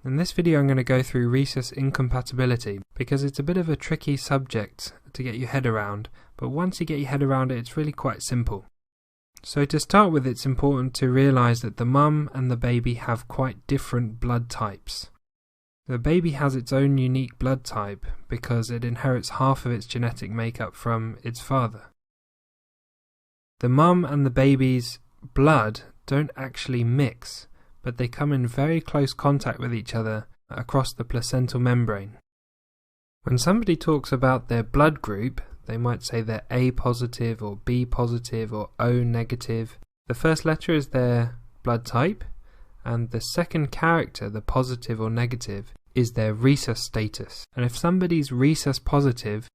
In this video I'm going to go through Rhesus incompatibility because it's a bit of a tricky subject to get your head around, but once you get your head around it, it's really quite simple. So to start with, it's important to realise that the mum and the baby have quite different blood types. The baby has its own unique blood type because it inherits half of its genetic makeup from its father. The mum and the baby's blood don't actually mix, but they come in very close contact with each other across the placental membrane. When somebody talks about their blood group, they might say they're A positive or B positive or O negative. The first letter is their blood type, and the second character, the positive or negative, is their Rhesus status. And if somebody's Rhesus positive,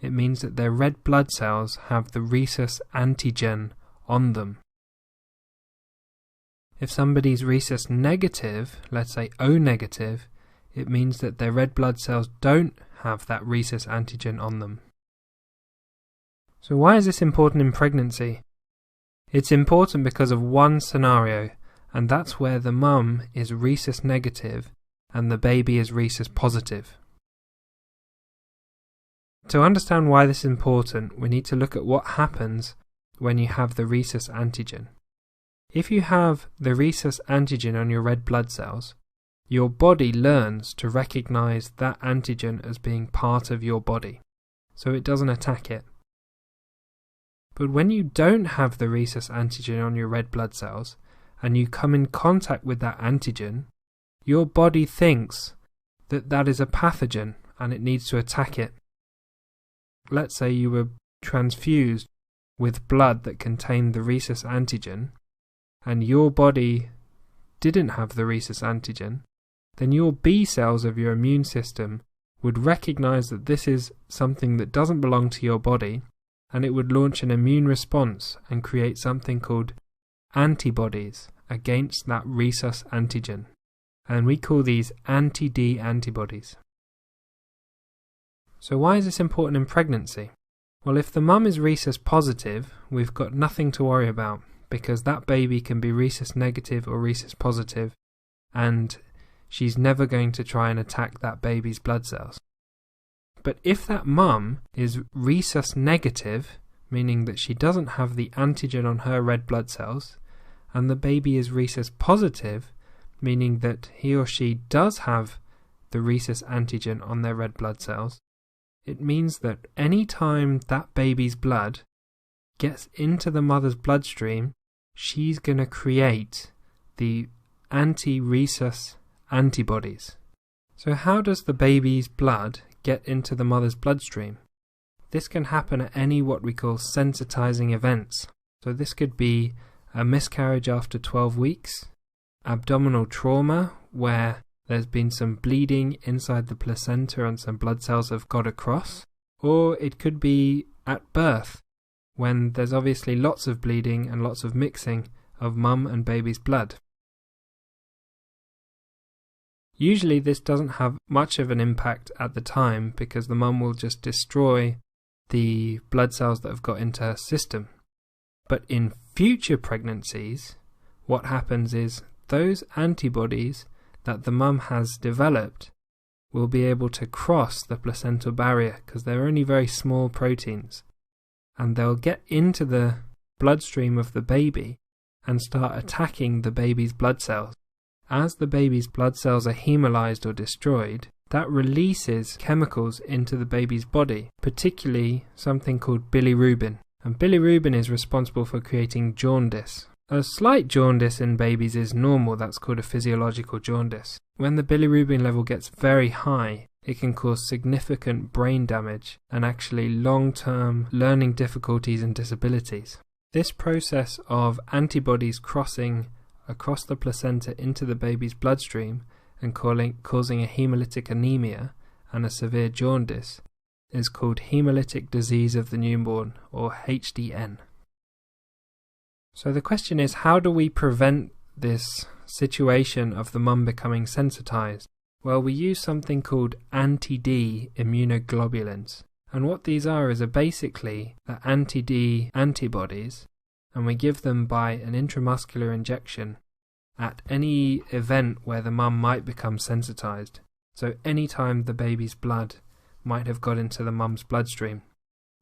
it means that their red blood cells have the Rhesus antigen on them. If somebody's Rhesus negative, let's say O negative, it means that their red blood cells don't have that Rhesus antigen on them. So why is this important in pregnancy? It's important because of one scenario, and that's where the mum is Rhesus negative and the baby is Rhesus positive. To understand why this is important, we need to look at what happens when you have the Rhesus antigen. If you have the Rhesus antigen on your red blood cells, your body learns to recognize that antigen as being part of your body, so it doesn't attack it. But when you don't have the Rhesus antigen on your red blood cells, and you come in contact with that antigen, your body thinks that that is a pathogen and it needs to attack it. Let's say you were transfused with blood that contained the Rhesus antigen, and your body didn't have the Rhesus antigen, then your B cells of your immune system would recognize that this is something that doesn't belong to your body, and it would launch an immune response and create something called antibodies against that Rhesus antigen. And we call these anti-D antibodies. So why is this important in pregnancy? Well, if the mum is Rhesus positive, we've got nothing to worry about, because that baby can be Rhesus negative or Rhesus positive, and she's never going to try and attack that baby's blood cells. But if that mum is Rhesus negative, meaning that she doesn't have the antigen on her red blood cells, and the baby is Rhesus positive, meaning that he or she does have the Rhesus antigen on their red blood cells, it means that any time that baby's blood gets into the mother's bloodstream, she's going to create the anti-Rhesus antibodies. So how does the baby's blood get into the mother's bloodstream? This can happen at any what we call sensitizing events. So this could be a miscarriage after 12 weeks, abdominal trauma where there's been some bleeding inside the placenta and some blood cells have got across, or it could be at birth when there's obviously lots of bleeding and lots of mixing of mum and baby's blood. Usually this doesn't have much of an impact at the time because the mum will just destroy the blood cells that have got into her system. But in future pregnancies, what happens is those antibodies that the mum has developed will be able to cross the placental barrier because they're only very small proteins, and they'll get into the bloodstream of the baby and start attacking the baby's blood cells. As the baby's blood cells are hemolyzed or destroyed, that releases chemicals into the baby's body, particularly something called bilirubin. And bilirubin is responsible for creating jaundice. A slight jaundice in babies is normal, that's called a physiological jaundice. When the bilirubin level gets very high, it can cause significant brain damage and actually long-term learning difficulties and disabilities. This process of antibodies crossing across the placenta into the baby's bloodstream and causing a hemolytic anemia and a severe jaundice is called hemolytic disease of the newborn, or HDN. So the question is, how do we prevent this situation of the mum becoming sensitized? Well, we use something called anti-D immunoglobulins. And what these are is basically the anti-D antibodies, and we give them by an intramuscular injection at any event where the mum might become sensitized. So any time the baby's blood might have got into the mum's bloodstream.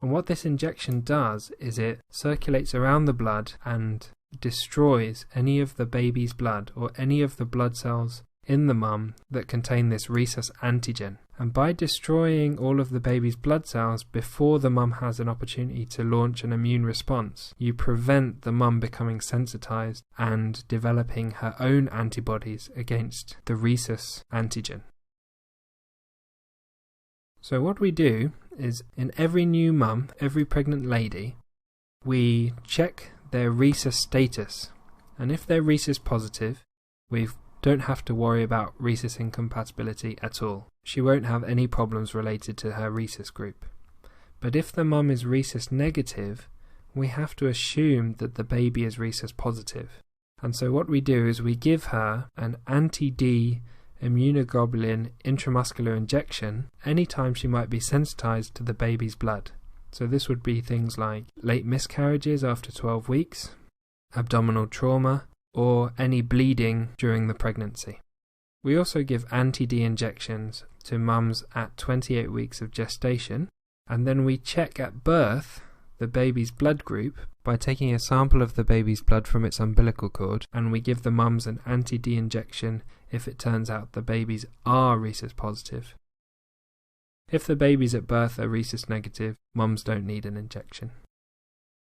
And what this injection does is it circulates around the blood and destroys any of the baby's blood or any of the blood cells in the mum that contain this Rhesus antigen. And by destroying all of the baby's blood cells before the mum has an opportunity to launch an immune response, you prevent the mum becoming sensitized and developing her own antibodies against the Rhesus antigen. So what we do is, in every new mum, every pregnant lady, we check their Rhesus status. And if they're Rhesus positive, we don't have to worry about Rhesus incompatibility at all. She won't have any problems related to her Rhesus group. But if the mum is Rhesus negative, we have to assume that the baby is Rhesus positive. And so what we do is we give her an anti-D immunoglobulin intramuscular injection anytime she might be sensitized to the baby's blood. So this would be things like late miscarriages after 12 weeks, abdominal trauma, or any bleeding during the pregnancy. We also give anti-D injections to mums at 28 weeks of gestation, and then we check at birth the baby's blood group by taking a sample of the baby's blood from its umbilical cord, and we give the mums an anti-D injection if it turns out the babies are Rhesus positive. If the babies at birth are Rhesus negative, mums don't need an injection.